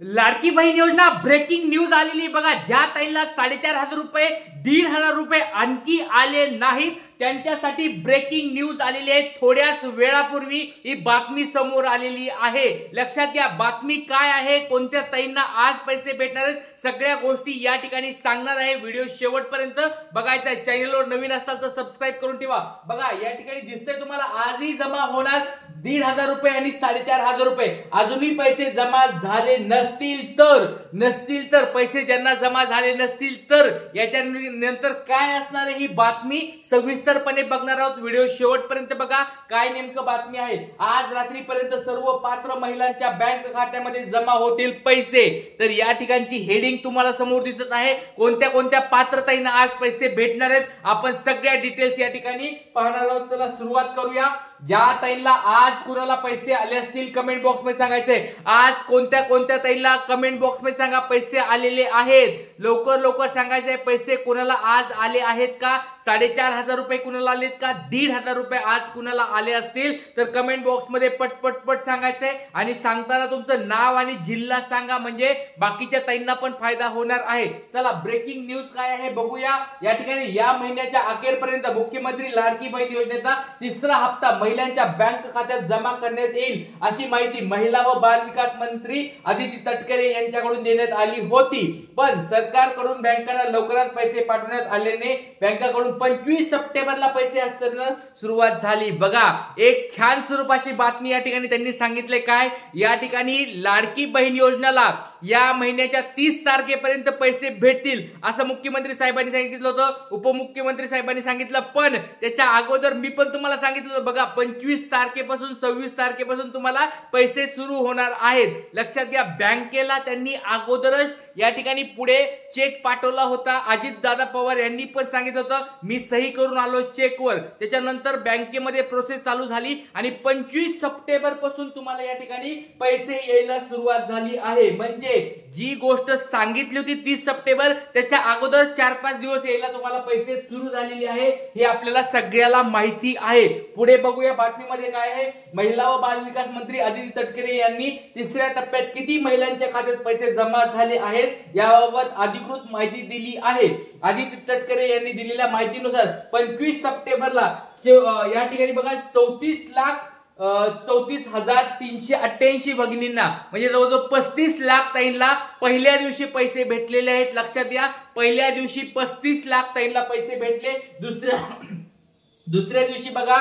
लाडकी बहीण योजना breaking news आलेली बघा। ज्या ताईला 4,500 रुपये 1,500 रुपये आणखी आले नाहीत त्यांच्यासाठी ब्रेकिंग न्यूज आलेली आहे। थोड्याच वेळापूर्वी ही बातमी समोर आलेली आहे। लक्षात घ्या बातमी काय आहे, कोणत्या ताईंना आज पैसे भेटणार आहेत, सगळ्या गोष्टी या ठिकाणी सांगणार आहे। व्हिडिओ शेवटपर्यंत बघायचा आहे। चॅनलवर नवीन असाल तर सबस्क्राइब करून ठेवा। बघा या ठिकाणी दिसतंय तुम्हाला आजही जमा होणार 1,500 रुपये आणि 4,500 रुपये। अजूनही पैसे जमा झाले नसतील तर पैसे ज्यांना जमा झाले नसतील तर याच्या नंतर काय असणार आहे ही बातमी सविस्तरपणे बघणार आहोत। व्हिडिओ शेवटपर्यंत बघा काय नेमकं बातमी आहे। आज रात्रीपर्यंत सर्व पात्र महिलांच्या बँक खात्यामध्ये जमा होतील पैसे। तर या ठिकाणची हेडिंग तुम्हाला समोर दिसत आहे। कोणत्या कोणत्या पात्रताईंना आज पैसे भेटणार आहेत आपण सगळ्या डिटेल्स या ठिकाणी पाहणार आहोत। चला सुरुवात करूया। ज्या ताईंना आज कुणाला पैसे आले असतील कमेंट बॉक्स मध्ये सांगायचंय। आज कोणत्या कोणत्या ताईंना कमेंट बॉक्स मध्ये सांगा पैसे आलेले आहेत। लवकर सांगायचंय पैसे कुणाला आज आले आहेत का। 4,500 रुपये कुणाला आलेत का, 1,500 रुपये आज कुणाला आले असतील तर कमेंट बॉक्स मध्ये पट सांगायचंय। आणि सांगताना तुमचं नाव आणि जिल्हा सांगा म्हणजे बाकीच्या ताईंना पण फायदा होणार आहे। चला ब्रेकिंग न्यूज काय आहे बघूया। या ठिकाणी या महिन्याच्या अखेरपर्यंत मुख्यमंत्री लाडकी बहीण योजनेचा तिसरा हप्ता महिलांच्या बँक खात्यात जमा करण्यात येईल अशी माहिती महिला व बाल विकास मंत्री आदिती तटकरे यांच्याकडून देण्यात आली होती। पण सरकारकडून बँकांना लवकरच पैसे पाठवण्यात आल्याने बँकाकडून 25 सप्टेंबरला पैसे हस्तांतरण सुरुवात झाली। बघा एक छान स्वरूपाची बातमी या ठिकाणी त्यांनी सांगितले काय, या ठिकाणी लाडकी बहीण योजनेला या महिन्याच्या 30 तारखेपर्यंत पैसे भेटतील असं मुख्यमंत्री साहेबांनी सांगितलं होतं, उपमुख्यमंत्री साहेबांनी सांगितलं। पण त्याच्या अगोदर मी पण तुम्हाला सांगितलं होतं बघा 25 तारखेपासून 26 तारखेपासून तुम्हाला पैसे सुरू होणार आहेत। लक्षात घ्या बँकेला त्यांनी अगोदरच या ठिकाणी पुढे चेक पाठवला होता। अजित दादा पवार यांनी पण सांगितलं होतं मी सही करून आलो चेकवर। त्याच्यानंतर बँकेमध्ये प्रोसेस चालू झाली आणि 25 सप्टेंबर पासून तुम्हाला या ठिकाणी पैसे यायला सुरुवात झाली आहे। म्हणजे जी गोष्ट सांगितली होती 30 सप्टेंबर त्याच्या अगोदर 4-5 दिवस यायला तुम्हाला पैसे सुरू झालेले आहे हे आपल्याला सगळ्याला माहिती आहे। पुढे बघूया बातमीमध्ये काय आहे। महिला व बाल विकास मंत्री आदिती तटकरे यांनी तिसऱ्या टप्प्यात किती महिलांच्या खात्यात पैसे जमा झाले आहेत याबाबत अधिकृत माहिती दिली आहे। आदिती तटकरे यांनी दिलेल्या माहितीनुसार 25 सप्टेंबरला या ठिकाणी बघा 34,34,388 भगिनींना म्हणजे जवळजवळ 35 लाख ताईंना पहिल्या दिवशी पैसे भेटलेले आहेत। लक्षात घ्या पहिल्या दिवशी 35 लाख ताईंना पैसे भेटले। दुसऱ्या दिवशी बघा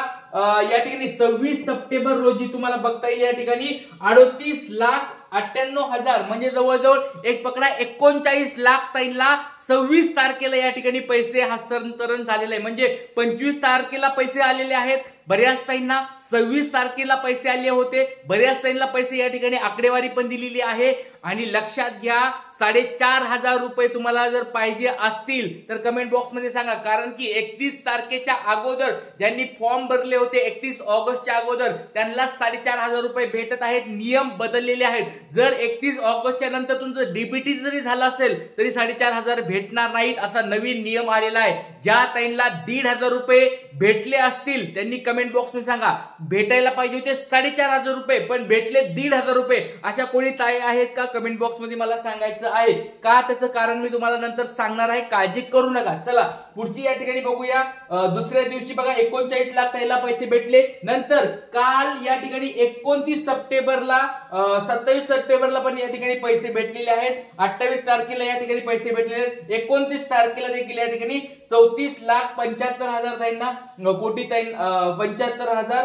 या ठिकाणी 26 सप्टेंबर रोजी तुम्हाला बघता येईल या ठिकाणी 38,98,000 म्हणजे जवळजवळ एक पकडा 39 लाख ताईंना 26 तारखेला या ठिकाणी पैसे हस्तांतरण झालेले आहे। म्हणजे 25 तारखेला पैसे आलेले आहेत बऱ्याच ताईंना, 26 तारखेला पैसे आले होते बऱ्याच ताईंना पैसे या ठिकाणी आकडेवारी पण दिलेली आहे। आणि लक्षात घ्या 4,500 रुपये तुम्हाला जर पाहिजे असतील तर कमेंट बॉक्स मध्ये सांगा, कारण की 31 तारखेच्या अगोदर ज्यांनी फॉर्म भरले होते 31 ऑगस्टच्या अगोदर त्यांना 4,500 रुपये भेटत आहेत। नियम बदललेले आहेत। जर 31 ऑगस्टच्या नंतर तुमचं डीबीटी जरी झालं असेल तरी 4,500 भेटणार नाहीत असा नवीन नियम आलेला आहे। ज्या ताईंना 1,500 रुपये भेटले असतील त्यांनी कमेंट बॉक्स मध्ये सांगा भेटायला पाहिजे होते 4,500 रुपये पण भेटले 1,500 रुपये अशा कोणी ताई आहेत का कमेंट बॉक्स मध्ये मला सांगायचं आहे का। त्याचं कारण मी तुम्हाला नंतर सांगणार आहे, काळजी करू नका। चला पुढची या ठिकाणी बघूया। दुसऱ्या दिवशी बघा 39 लाख ताईला पैसे भेटले। नंतर काल या ठिकाणी 29 सप्टेंबरला 27 सप्टेंबरला पण या ठिकाणी पैसे भेटलेले आहेत। 28 तारखेला या ठिकाणी पैसे भेटलेले आहेत। 29 तारखेला देखील या ठिकाणी 34,75,000 ताईंना 75,000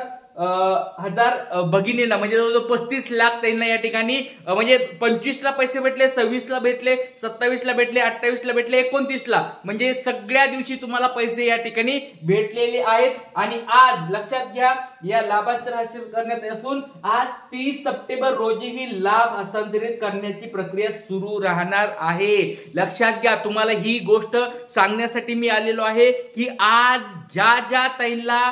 भगिनींना म्हणजे जवळजवळ 35 लाख ताईंना या ठिकाणी म्हणजे 25 ला पैसे भेटले, 26 ला भेटले, 27 ला भेटले, 28 ला भेटले, 29 ला म्हणजे सगळ्या दिवशी तुम्हाला पैसे या ठिकाणी भेटलेले आहेत। आणि आज लक्षात घ्या या लाभांतर हस्तांतरित करण्यात असून आज 30 सप्टेंबर रोजी ही लाभ हस्तांतरित करण्याची प्रक्रिया सुरू राहणार आहे। लक्षात घ्या तुम्हाला ही गोष्ट सांगण्यासाठी मी आलेलो आहे की आज ज्या ताईंना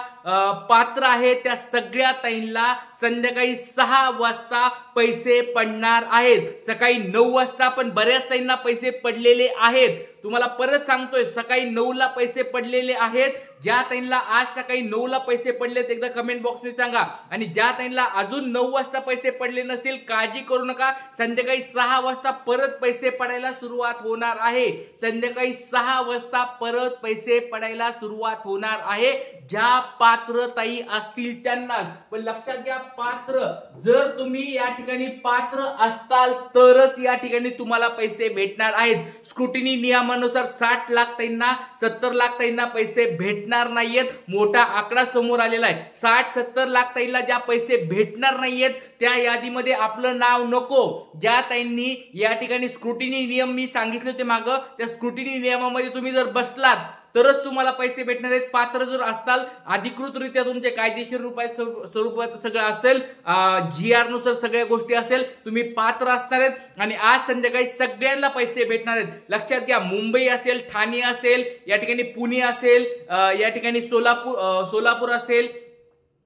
पात्र आहे त्या सगळ्या ताईंना संध्याकाळी 6 वाजता पैसे पडणार आहेत। सकाळी 9 वाजता पण बऱ्याच ताईंना पैसे पडलेले आहेत। तुम्हाला परत सांगतोय, सकाळी 9 ला पैसे पडलेले आहेत। ज्या ताईंना आज सकाळी 9 ला पैसे पडलेत एकदा कमेंट बॉक्स मध्ये सांगा। आणि ज्या ताईंना अजून 9 वाजता पैसे पडले नसतील काळजी करू नका, संध्याकाळी 6 वाजता परत पैसे पडायला सुरुवात होणार आहे। संध्याकाळी 6 वाजता परत पैसे पडायला सुरुवात होणार आहे ज्या पात्र ताई असतील त्यांना। पण लक्षात घ्या, पात्र जर तुम्ही या ठिकाणी पात्र असताल तरच या ठिकाणी तुम्हाला पैसे भेटणार आहेत। स्क्रुटिनी नियमानुसार 60 लाख ताईंना 70 लाख ताईंना पैसे भेटणार नाहीयेत। मोठा आकडा समोर आलेला आहे। 60-70 लाख ताईंना ज्या पैसे भेटणार नाहीयेत त्या यादीमध्ये आपलं नाव नको। ज्या ताईंनी या ठिकाणी स्क्रुटिनी नियम मी सांगितले होते मागं, त्या स्क्रुटिनी नियमामध्ये तुम्ही जर बसलात तरच तुम्हाला पैसे भेटणार आहेत। पात्र जर असताल, अधिकृतरित्या तुमचे कायदेशीर स्वरूपात सगळं असेल, GR नुसार सगळ्या गोष्टी असेल, तुम्ही पात्र असणार आहेत आणि आज संध्याकाळी सगळ्यांना पैसे भेटणार आहेत। लक्षात घ्या, मुंबई असेल, ठाणे असेल, या ठिकाणी पुणे असेल, या ठिकाणी सोलापूर असेल,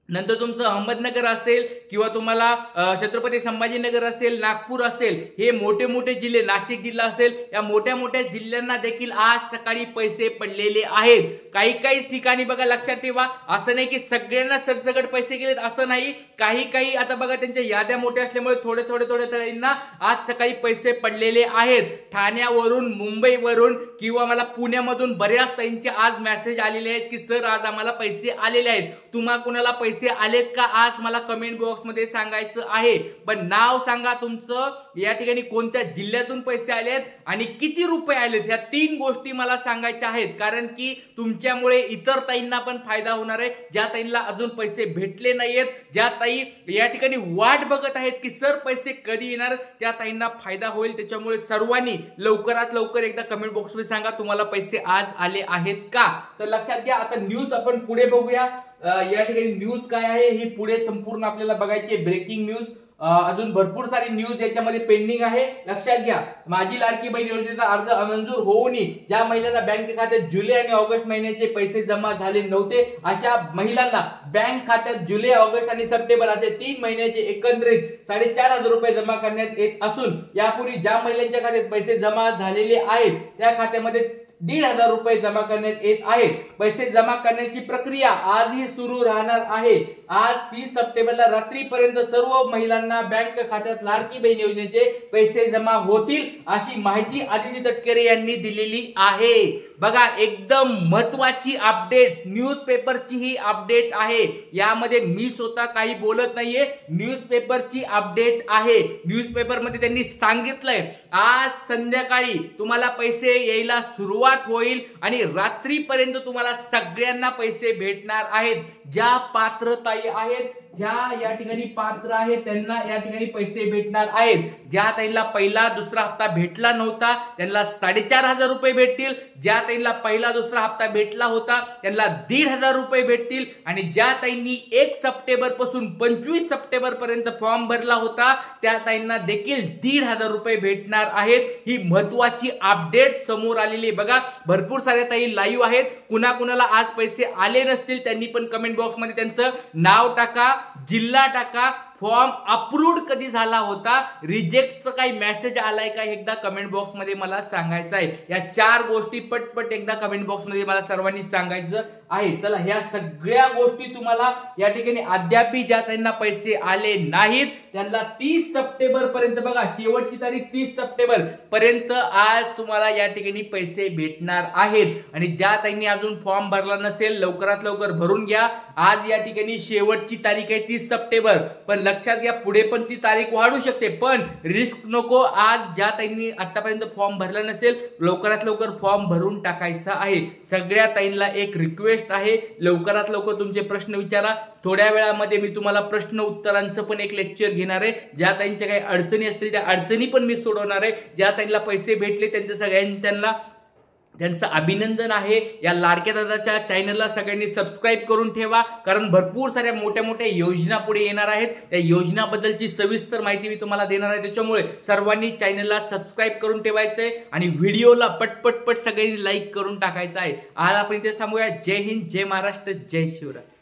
नंतर तुमचं अहमदनगर असेल किंवा तुम्हाला छत्रपती संभाजीनगर असेल, नागपूर असेल, हे मोठे मोठे जिल्हे, नाशिक जिल्हा असेल, या मोठ्या मोठ्या जिल्ह्यांना देखील आज सकाळी पैसे पडलेले आहेत। काही काही ठिकाणी बघा, लक्षात ठेवा, असं नाही की सगळ्यांना सरसकट पैसे गेलेत असं नाही। काही आता बघा त्यांच्या याद्या मोठ्या असल्यामुळे थोडे ताईंना आज सकाळी पैसे पडलेले आहेत। ठाण्यावरून, मुंबईवरून किंवा मला पुण्यामधून बऱ्याच ताईंचे आज मेसेज आलेले आहेत की सर आज आम्हाला पैसे आलेले आहेत। तुम्हा कुणाला पैसे आलेत का आज मला कमेंट बॉक्स मध्ये सांगायचं आहे। पण नाव सांगा तुमचं, या ठिकाणी कोणत्या जिल्ह्यातून पैसे आलेत आणि किती रुपये आलेत, ह्या 3 गोष्टी मला सांगायच्या आहेत। कारण की तुमच्यामुळे इतर ताईंना पण फायदा होणार आहे। ज्या ताईंना अजून पैसे भेटले नाहीयेत, ज्या ताई या ठिकाणी वाट बघत आहेत की सर पैसे कधी येणार, त्या ताईंना फायदा होईल। त्याच्यामुळे सर्वांनी लवकरात लवकर एकदा कमेंट बॉक्स मध्ये सांगा तुम्हाला पैसे आज आले आहेत का। तर लक्षात घ्या, आता न्यूज आपण पुढे बघूया। या ठिकाणी न्यूज काय आहे ही पुढे संपूर्ण आपल्याला बघायची आहे। ब्रेकिंग न्यूज, अजून भरपूर सारी न्यूज याच्यामध्ये पेंडिंग आहे। लक्षात घ्या, माझी लाडकी बहीण योजनेचा अर्ज मंजूर होऊनही ज्या महिलांना बँक खात्यात जुलै आणि ऑगस्ट महिन्याचे पैसे जमा झाले नव्हते, अशा महिलांना बँक खात्यात जुलै, ऑगस्ट आणि सप्टेंबर असे 3 महिन्याचे एकंदरीत 4,500 रुपये जमा करण्यात येत असून, यापूर्वी ज्या महिलांच्या खात्यात पैसे जमा झालेले आहेत त्या खात्यामध्ये 1,500 रुपये जमा करण्यात येत आहेत। पैसे जमा करण्याची प्रक्रिया आजही सुरू राहणार आहे। आज 30 सप्टेंबरला रात्रीपर्यंत सर्व महिलांना बँक खात्यात लाडकी बहीण योजनेचे पैसे जमा होतील, अशी माहिती आदिती तटकरे यांनी दिलेली आहे। बघा, एकदम महत्वाची अपडेट, न्यूजपेपरची ही अपडेट आहे। यामध्ये मी स्वतः काही बोलत नाहीये, न्यूजपेपरची अपडेट आहे। न्यूजपेपर मध्ये त्यांनी सांगितलंय आज संध्याकाळी तुम्हाला पैसे यायला सुरुवात होईल आणि रात्रीपर्यंत तुम्हाला सगळ्यांना पैसे भेटणार आहेत। ज्या पात्रताई आहेत, ज्या या ठिकाणी पात्र आहेत, त्यांना या ठिकाणी पैसे भेटणार आहेत। ज्या ताईंना पहिला दुसरा हप्ता भेटला नव्हता त्यांना 4,500 रुपये भेटतील। ज्या ताईंना पहिला दुसरा हप्ता भेटला होता त्यांना 1,500 रुपये भेटतील। आणि ज्या ताईंनी 1 सप्टेंबर पासून 25 सप्टेंबर पर्यंत फॉर्म भरला होता त्या ताईंना देखील 1,500 रुपये भेटणार आहेत। ही महत्वाची अपडेट समोर आलेली आहे। बघा, भरपूर साऱ्या ताई लाईव्ह आहेत। कुणाकुणाला आज पैसे आले नसतील त्यांनी पण कमेंट बॉक्स मध्ये त्यांचं नाव टाका, जिल्हा टाका, फॉर्म अप्रूव्ड कधी झाला होता, रिजेक्टचा काही मेसेज आलाय का, एकदा कमेंट बॉक्स मध्ये मला सांगायचं आहे। या 4 गोष्टी पटपट एकदा कमेंट बॉक्स मध्ये मला सर्वांनी सांगायचं आहे। चला, ह्या सगळ्या गोष्टी तुम्हाला या ठिकाणी अद्याप ज्या त्यांना पैसे आले नाहीत त्यांना 30 सप्टेंबर पर्यंत, बघा शेवटची तारीख 30 सप्टेंबर पर्यंत आज तुम्हाला या ठिकाणी पैसे भेटणार आहेत। आणि ज्या ताईंनी अजून फॉर्म भरला नसेल लवकरात लवकर भरून घ्या। आज या ठिकाणी शेवटची तारीख आहे 30 सप्टेंबर, पण लक्षात घ्या पुढे पण ती तारीख वाढू शकते, पण रिस्क नको। आज ज्या ताईंनी आतापर्यंत फॉर्म भरला नसेल लवकरात लवकर फॉर्म भरून टाकायचा आहे। सगळ्या ताईंना एक रिक्वेस्ट आहे, लवकरात लवकर तुमचे प्रश्न विचारा। थोड्या वेळामध्ये मी तुम्हाला प्रश्न उत्तरांचं पण एक लेक्चर घेणार आहे। ज्या ताईंच्या काही अडचणी असतील त्या अडचणी पण मी सोडवणार आहे। ज्या ताईंना पैसे भेटले त्यांच्या सगळ्यांना त्यांचं अभिनंदन आहे। या लाडक्या दादाच्या चॅनलला सगळ्यांनी सबस्क्राइब करून ठेवा, कारण भरपूर साऱ्या मोठ्या मोठ्या योजना पुढे येणार आहेत। त्या योजनाबद्दलची सविस्तर माहिती मी तुम्हाला देणार आहे। त्याच्यामुळे सर्वांनी चॅनलला सबस्क्राइब करून ठेवायचंय आणि व्हिडिओला पटपट सगळ्यांनी लाईक करून टाकायचं आहे। आज आपण इथे थांबूया। जय हिंद, जय महाराष्ट्र, जय शिवराय।